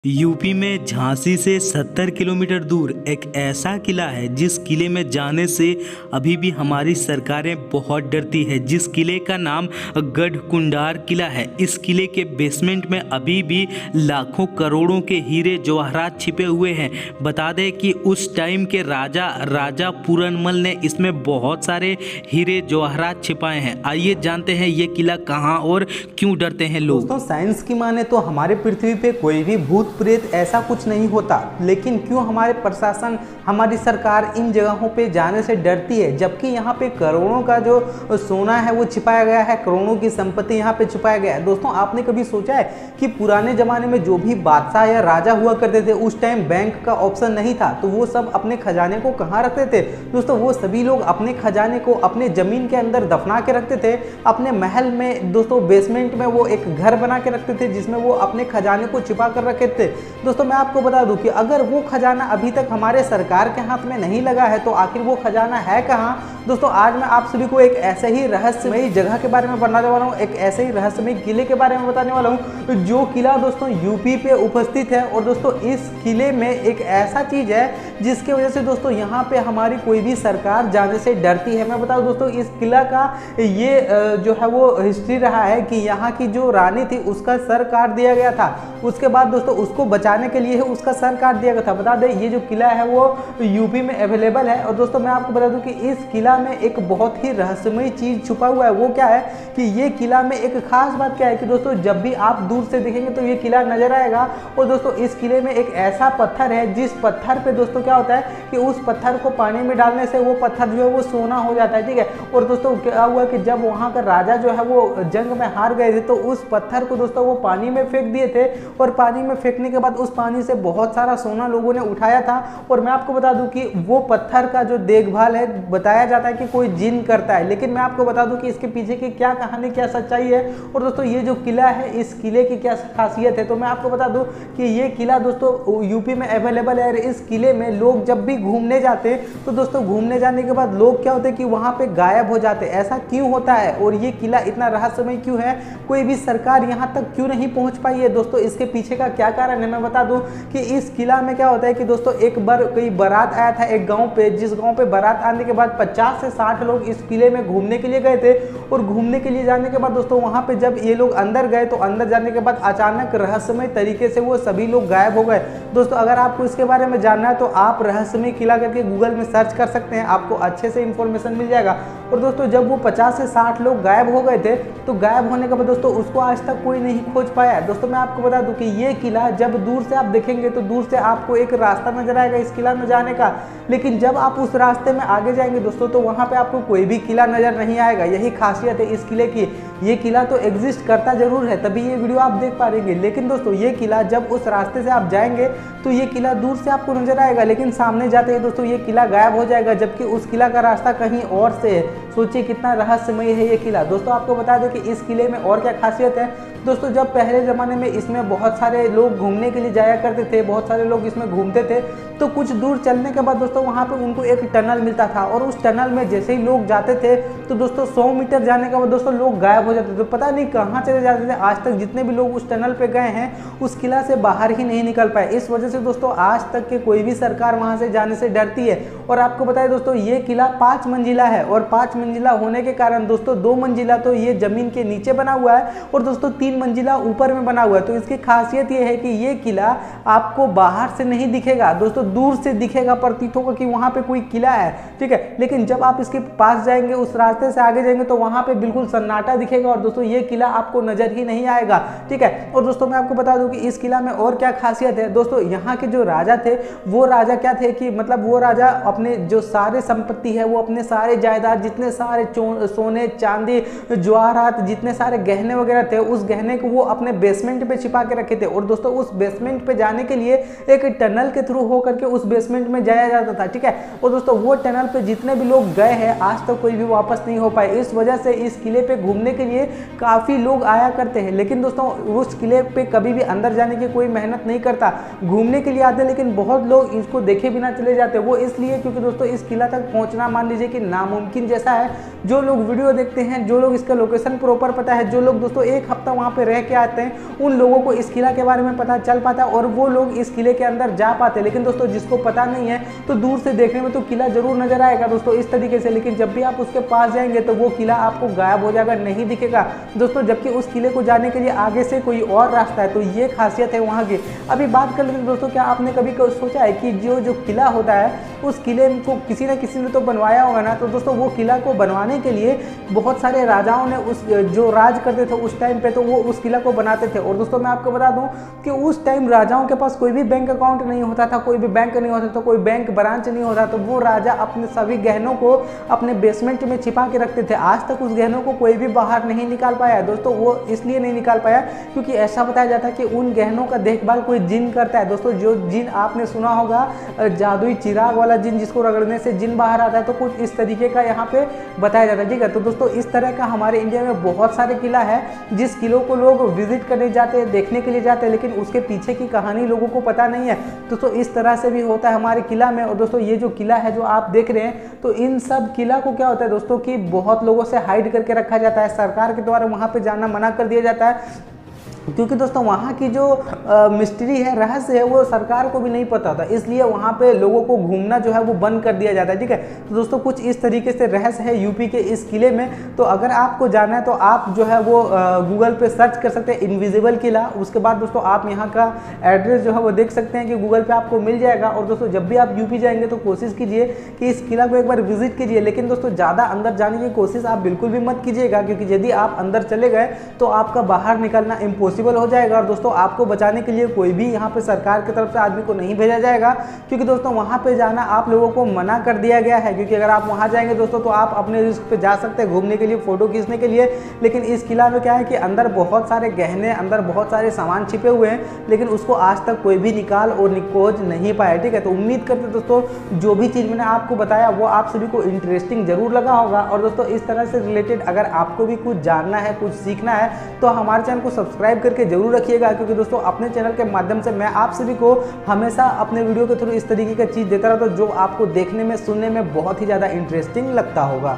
UP में झांसी से 70 kilometre दूर एक ऐसा किला है जिस किले में जाने से अभी भी हमारी सरकारें बहुत डरती है। जिस किले का नाम गढ़कुंडार किला है। इस किले के बेसमेंट में अभी भी लाखों करोड़ों के हीरे जवाहरात छिपे हुए हैं। बता दें कि उस टाइम के राजा पूरनमल ने इसमें बहुत सारे हीरे जवाहरात छिपाए हैं। आइए जानते हैं ये किला कहाँ और क्यों डरते हैं लोग। दोस्तों, साइंस की माने तो हमारे पृथ्वी पे कोई भी भूत प्रेत ऐसा कुछ नहीं होता, लेकिन क्यों हमारे प्रशासन, हमारी सरकार इन जगहों पे जाने से डरती है, जबकि यहाँ पे करोड़ों का जो सोना है वो छिपाया गया है, करोड़ों की संपत्ति यहाँ पे छिपाया गया है। दोस्तों, आपने कभी सोचा है कि पुराने जमाने में जो भी बादशाह या राजा हुआ करते थे, उस टाइम बैंक का ऑप्शन नहीं था, तो वो सब अपने खजाने को कहाँ रखते थे? दोस्तों, वो सभी लोग अपने खजाने को अपने जमीन के अंदर दफना के रखते थे, अपने महल में। दोस्तों, बेसमेंट में वो एक घर बना के रखते थे जिसमें वो अपने खजाने को छिपा कर रखे थे। दोस्तों, मैं आपको बता दूं कि अगर वो खजाना अभी तक हमारे सरकार के हाथ में नहीं लगा है तो आखिर वो खजाना है कहाँ? दोस्तों, आज मैं आप सभी को एक ऐसे ही रहस्यमयी जगह के बारे में बताने वाला हूँ, एक ऐसे ही रहस्यमयी किले के बारे में बताने वाला हूँ, जो किला दोस्तों यूपी पे उपस्थित है। और दोस्तों, इस किले में एक ऐसा चीज है जिसकी वजह से दोस्तों यहाँ पे हमारी कोई भी सरकार जाने से डरती है। मैं बताऊँ दोस्तों, इस किला का ये जो है वो हिस्ट्री रहा है कि यहाँ की जो रानी थी उसका सर काट दिया गया था। उसके बाद दोस्तों उसको बचाने के लिए उसका सर काट दिया गया था। बता दें, ये जो किला है वो यूपी में अवेलेबल है। और दोस्तों, मैं आपको बता दूं कि इस किला में एक बहुत ही रहस्यमयी चीज छुपा हुआ है। वो क्या है कि ये किला में एक खास बात क्या है कि दोस्तों जब भी आप दूर से देखेंगे तो ये किला नजर आएगा। और दोस्तों, इस किले में एक ऐसा पत्थर है जिस पत्थर पे दोस्तों क्या होता है कि उस पत्थर को पानी में डालने से वो पत्थर जो है वो सोना हो जाता है। ठीक है। और दोस्तों, क्या हुआ कि जब वहाँ का राजा जो है वो जंग में हार गए थे तो उस पत्थर को दोस्तों वो पानी में फेंक दिए थे। और पानी में फेंकने के बाद उस पानी से बहुत सारा सोना लोगों ने उठाया था। और मैं आपको बता दूं कि वो पत्थर का जो देखभाल है, बताया जाता है कि कोई जिन करता है, लेकिन मैं आपको बता दूं कि इसके पीछे की क्या कहानी, क्या सच्चाई है। और दोस्तों, ये जो किला है, इस किले की क्या खासियत है, तो मैं आपको बता दूं कि ये किला दोस्तों यूपी में अवेलेबल है। और इस किले में लोग जब भी घूमने जाते तो दोस्तों घूमने जाने के बाद लोग क्या होते हैं कि वहां पे गायब हो जाते। ऐसा क्यों होता है और ये किला इतना रहस्यमय क्यों है? कोई भी सरकार यहाँ तक क्यों नहीं पहुंच पाई है? दोस्तों, इसके पीछे का क्या कारण है? मैं बता दूं कि इस किला में क्या होता है कि दोस्तों एक बार कोई बारात आया था एक गांव पे, जिस गांव पे बारात आने के बाद 50 से 60 लोग इस किले में घूमने के लिए गए थे। और घूमने के लिए जाने के बाद दोस्तों वहां पे जब ये लोग अंदर गए तो अंदर जाने के बाद अचानक रहस्यमय तरीके से वो सभी लोग गायब हो गए। दोस्तों, अगर आपको इसके बारे में जानना है तो आप रहस्यमय किला करके गूगल में सर्च कर सकते हैं, आपको अच्छे से इंफॉर्मेशन मिल जाएगा। और दोस्तों, जब वो 50 से 60 लोग गायब हो गए थे तो गायब होने के बाद दोस्तों उसको आज तक कोई नहीं खोज पाया है। दोस्तों, मैं आपको बता दूं कि ये किला जब दूर से आप देखेंगे तो दूर से आपको एक रास्ता नजर आएगा इस किला में जाने का, लेकिन जब आप उस रास्ते में आगे जाएंगे दोस्तों तो वहां पे आपको कोई भी किला नजर नहीं आएगा। यही खासियत है इस किले की। ये किला तो एग्जिस्ट करता जरूर है, तभी ये वीडियो आप देख पा रहे, लेकिन दोस्तों ये किला जब उस रास्ते से आप जाएंगे तो ये किला दूर से आपको नजर आएगा, लेकिन सामने जाते ही दोस्तों ये किला गायब हो जाएगा, जबकि उस किला का रास्ता कहीं और से है। सोचिए कितना रहस्यमय है ये किला। दोस्तों, आपको बता दें कि इस किले में और क्या खासियत है। दोस्तों, जब पहले ज़माने में इसमें बहुत सारे लोग घूमने के लिए जाया करते थे, बहुत सारे लोग इसमें घूमते थे, तो कुछ दूर चलने के बाद दोस्तों वहाँ पे उनको एक टनल मिलता था। और उस टनल में जैसे ही लोग जाते थे तो दोस्तों 100 मीटर जाने के बाद दोस्तों लोग गायब हो जाते थे, तो पता नहीं कहाँ चले जाते थे। आज तक जितने भी लोग उस टनल पे गए हैं उस किला से बाहर ही नहीं निकल पाए। इस वजह से दोस्तों आज तक के कोई भी सरकार वहाँ से जाने से डरती है। और आपको बताएं दोस्तों, ये किला 5 मंजिला है, और 5 मंजिला होने के कारण दोस्तों 2 मंजिला तो ये जमीन के नीचे बना हुआ है और दोस्तों 3 मंजिला ऊपर में बना हुआ है। तो इसकी खासियत ये है कि ये किला आपको बाहर से नहीं दिखेगा दोस्तों, दूर से दिखेगा, प्रतीत होगा कि वहां पे कोई किला है। ठीक है, लेकिन जब आप इसके पास जाएंगे, उस रास्ते से आगे जाएंगे तो वहां पे बिल्कुल सन्नाटा दिखेगा और दोस्तों ये किला आपको नजर ही नहीं आएगा। ठीक है। और दोस्तों, मैं आपको बता दूं कि इस किला में और क्या खासियत है। दोस्तों, यहाँ के जो राजा थे वो राजा क्या थे कि मतलब वो राजा अपने जो सारे संपत्ति है, वो अपने सारे जायदाद, जितने सारे सोने चांदी जवाहरात, जितने सारे गहने वगैरह थे, उस गहने को वो अपने बेसमेंट पे छिपा के रखे थे। और दोस्तों उस बेसमेंट पे जाने के लिए एक टनल के थ्रू होकर के उस बेसमेंट में जाया जाता था। ठीक है। और दोस्तों वो टनल पे जितने भी लोग गए हैं आज तक तो कोई भी वापस नहीं हो पाए। इस वजह से इस किले पे घूमने के लिए काफी लोग आया करते हैं, लेकिन दोस्तों उस किले पे कभी भी अंदर जाने की कोई मेहनत नहीं करता। घूमने के लिए आते हैं लेकिन बहुत लोग इसको देखे बिना चले जाते हैं। वो इसलिए क्योंकि दोस्तों इस किला तक पहुंचना मान लीजिए कि नामुमकिन जैसा है, जो लोग वीडियो देखते हैं, जो लोग इसका लोकेशन प्रॉपर पता है, जो लोग दोस्तों एक हफ्ता वहाँ पे रह के आते हैं, उन लोगों को इस किला के बारे में पता चल पाता है और वो लोग इस किले के अंदर जा पाते हैं। लेकिन दोस्तों जिसको पता नहीं है तो दूर से देखने में तो किला जरूर नजर आएगा दोस्तों इस तरीके से, लेकिन जब भी आप उसके पास जाएंगे तो वो किला आपको गायब हो जाएगा, नहीं दिखेगा दोस्तों। जबकि उस किले को जाने के लिए आगे से कोई और रास्ता है, तो ये खासियत है वहाँ की। अभी बात कर लेते हैं दोस्तों, क्या आपने कभी सोचा है कि जो किला होता है उस किले को किसी न किसी ने तो बनवाया होगा ना। तो दोस्तों वो किला को बनवाने के लिए बहुत सारे राजाओं ने उस जो राज करते थे उस टाइम पे, तो वो उस किला को बनाते थे। और दोस्तों मैं आपको बता दूं कि उस टाइम राजाओं के पास कोई भी बैंक अकाउंट नहीं होता था, कोई भी बैंक नहीं होता था, कोई बैंक ब्रांच नहीं होता, तो वो राजा अपने सभी गहनों को अपने बेसमेंट में छिपा के रखते थे। आज तक उस गहनों को कोई भी बाहर नहीं निकाल पाया दोस्तों। वो इसलिए नहीं निकाल पाया क्योंकि ऐसा बताया जाता है कि उन गहनों का देखभाल कोई जिन करता है दोस्तों। जो जिन आपने सुना होगा जादुई चिराग वाला जिन, जिसको रगड़ने से जिन बाहर आता है, तो कुछ इस तरीके का यहाँ पे बताया जाता है, ठीक है। तो दोस्तों इस तरह का हमारे इंडिया में बहुत सारे किला है जिस किलों को लोग विजिट करने जाते हैं, देखने के लिए जाते हैं, लेकिन उसके पीछे की कहानी लोगों को पता नहीं है दोस्तों। इस तरह से भी होता है हमारे किला में। और दोस्तों ये जो किला है जो आप देख रहे हैं, तो इन सब किला को क्या होता है दोस्तों कि बहुत लोगों से हाइड करके रखा जाता है, सरकार के द्वारा वहाँ पे जाना मना कर दिया जाता है, क्योंकि दोस्तों वहाँ की जो मिस्ट्री है, रहस्य है, वो सरकार को भी नहीं पता था, इसलिए वहाँ पे लोगों को घूमना जो है वो बंद कर दिया जाता है, ठीक है। तो दोस्तों कुछ इस तरीके से रहस्य है यूपी के इस किले में। तो अगर आपको जाना है तो आप जो है वो गूगल पे सर्च कर सकते हैं इनविजिबल किला। उसके बाद दोस्तों आप यहाँ का एड्रेस जो है वो देख सकते हैं कि गूगल पे आपको मिल जाएगा। और दोस्तों जब भी आप यूपी जाएंगे तो कोशिश कीजिए कि इस किला को एक बार विजिट कीजिए, लेकिन दोस्तों ज़्यादा अंदर जाने की कोशिश आप बिल्कुल भी मत कीजिएगा, क्योंकि यदि आप अंदर चले गए तो आपका बाहर निकलना इम्पॉसिबल हो जाएगा। और दोस्तों आपको बचाने के लिए कोई भी यहाँ पे सरकार की तरफ से आदमी को नहीं भेजा जाएगा, क्योंकि दोस्तों वहाँ पे जाना आप लोगों को मना कर दिया गया है। क्योंकि अगर आप वहाँ जाएंगे दोस्तों तो आप अपने रिस्क पे जा सकते हैं घूमने के लिए, फोटो खींचने के लिए, लेकिन इस किला में क्या है कि अंदर बहुत सारे गहने, अंदर बहुत सारे सामान छिपे हुए हैं, लेकिन उसको आज तक कोई भी निकाल और निकोज नहीं पाया, ठीक है। तो उम्मीद करते दोस्तों जो भी चीज़ मैंने आपको बताया वो आप सभी को इंटरेस्टिंग जरूर लगा होगा। और दोस्तों इस तरह से रिलेटेड अगर आपको भी कुछ जानना है, कुछ सीखना है, तो हमारे चैनल को सब्सक्राइब करके जरूर रखिएगा, क्योंकि दोस्तों अपने चैनल के माध्यम से मैं आप सभी को हमेशा अपने वीडियो के थ्रू इस तरीके की चीज़ देता रहता हूं जो आपको देखने में, सुनने में बहुत ही ज़्यादा इंटरेस्टिंग लगता होगा।